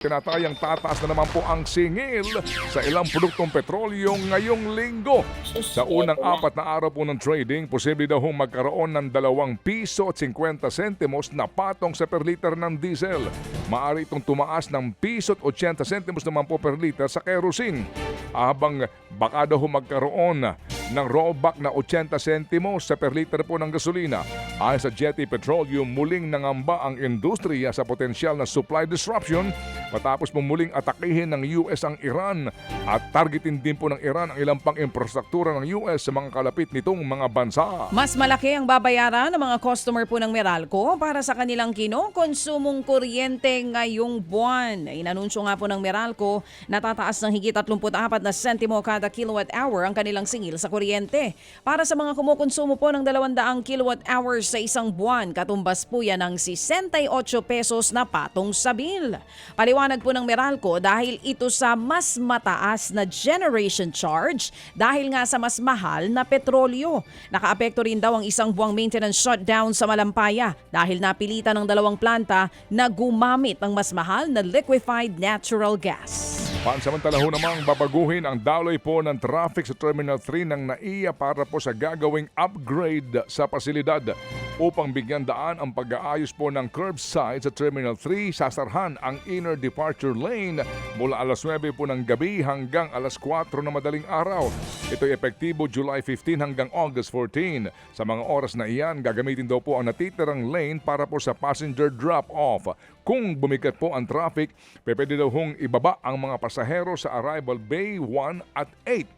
Tinatayang tataas na naman po ang singil sa ilang produktong petrolyo ngayong linggo. Sa unang 4 na araw po ng trading, posible daw magkaroon ng 2 piso at 50 sentimos na patong sa per liter ng diesel. Maaari itong tumaas ng piso at 80 sentimos naman po per liter sa kerosene. Habang baka daw magkaroon ng rollback na 80 sentimos sa per liter po ng gasolina. Ayon sa Jetty Petroleum, muling nangamba ang industriya sa potensyal na supply disruption matapos muling atakihin ng US ang Iran at targetin din po ng Iran ang ilang pang infrastruktura ng US sa mga kalapit nitong mga bansa. Mas malaki ang babayaran ng mga customer po ng Meralco para sa kanilang kinokonsumong kuryente ngayong buwan. Inanunsyo nga po ng Meralco na tataas ng higit 34 na sentimo kada kilowatt hour ang kanilang singil sa kuryente. Para sa mga kumukonsumo po ng 200 kilowatt hours sa isang buwan, katumbas po yan ng 68 pesos na patong sa bill. Paliwanag po ng Meralco dahil ito sa mas mataas na generation charge dahil nga sa mas mahal na petrolyo. Nakaapekto rin daw ang isang buwang maintenance shutdown sa Malampaya dahil napilitan ng 2 planta na gumamit ng mas mahal na liquefied natural gas. Pansamantala ho namang babaguhin ang daloy po ng traffic sa Terminal 3 ng NAIA para po sa gagawing upgrade sa pasilidad. Upang bigyan daan ang pag-aayos po ng curbside sa Terminal 3, sasarhan ang inner departure lane mula alas 9 po ng gabi hanggang alas 4 na madaling araw. Ito'y epektibo July 15 hanggang August 14. Sa mga oras na iyan, gagamitin daw po ang natitirang lane para po sa passenger drop-off. Kung bumigat po ang traffic, pwede daw hong ibaba ang mga pasahero sa Arrival Bay 1 at 8.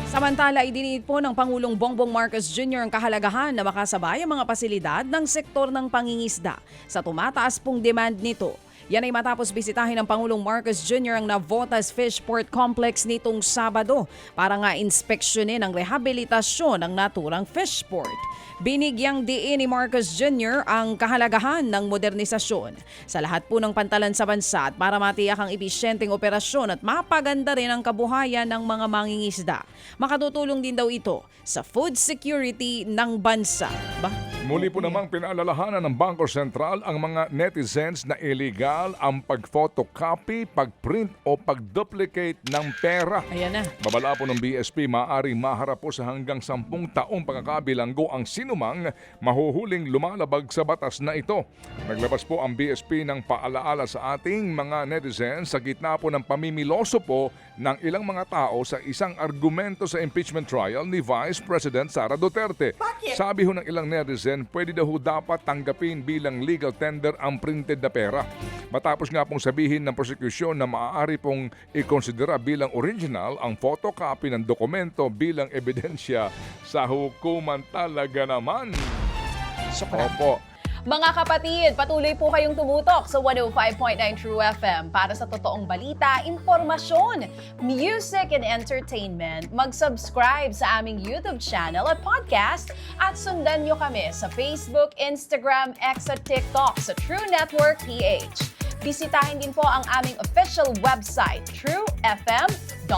Samantala, idiniit po ng Pangulong Bongbong Marcos Jr. ang kahalagahan na makasabay ang mga pasilidad ng sektor ng pangingisda sa tumataas pong demand nito. Yan ay matapos bisitahin ng Pangulong Marcos Jr. ang Navotas Fishport Complex nitong Sabado para nga inspeksyonin ang rehabilitasyon ng naturang fishport. Binigyang diin ni Marcos Jr. ang kahalagahan ng modernisasyon sa lahat po ng pantalan sa bansa at para matiyak ang episyenteng operasyon at mapaganda rin ang kabuhayan ng mga mangingisda. Makatutulong din daw ito sa food security ng bansa. Muli po namang pinaalalahanan ng Bangko Sentral ang mga netizens na illegal ang pag-photocopy, pag-print o pag-duplicate ng pera. Ayan na. Babala po ng BSP, maaaring maharap po sa hanggang 10 taong pagkakabilanggo ang sinumang mahuhuling lumalabag sa batas na ito. Naglabas po ang BSP ng paalaala sa ating mga netizens sa gitna po ng pamimiloso po ng ilang mga tao sa isang argumento sa impeachment trial ni Vice President Sara Duterte. Sabi ho ng ilang netizen, pwede daw dapat tanggapin bilang legal tender ang printed na pera. Matapos nga pong sabihin ng prosekusyon na maaari pong ikonsidera bilang original ang photocopy ng dokumento bilang ebidensya sa hukuman talaga naman. Opo. Mga kapatid, patuloy po kayong tumutok sa 105.9 True FM para sa totoong balita, impormasyon, music and entertainment. Mag-subscribe sa aming YouTube channel at podcast at sundan nyo kami sa Facebook, Instagram, X at TikTok sa True Network PH. Bisitahin din po ang aming official website, truefm.ph.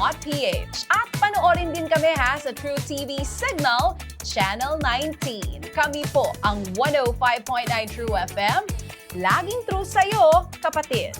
At panoorin din kami sa True TV Signal, Channel 19. Kami po ang 105.9 True FM. Laging true sa'yo, kapatid.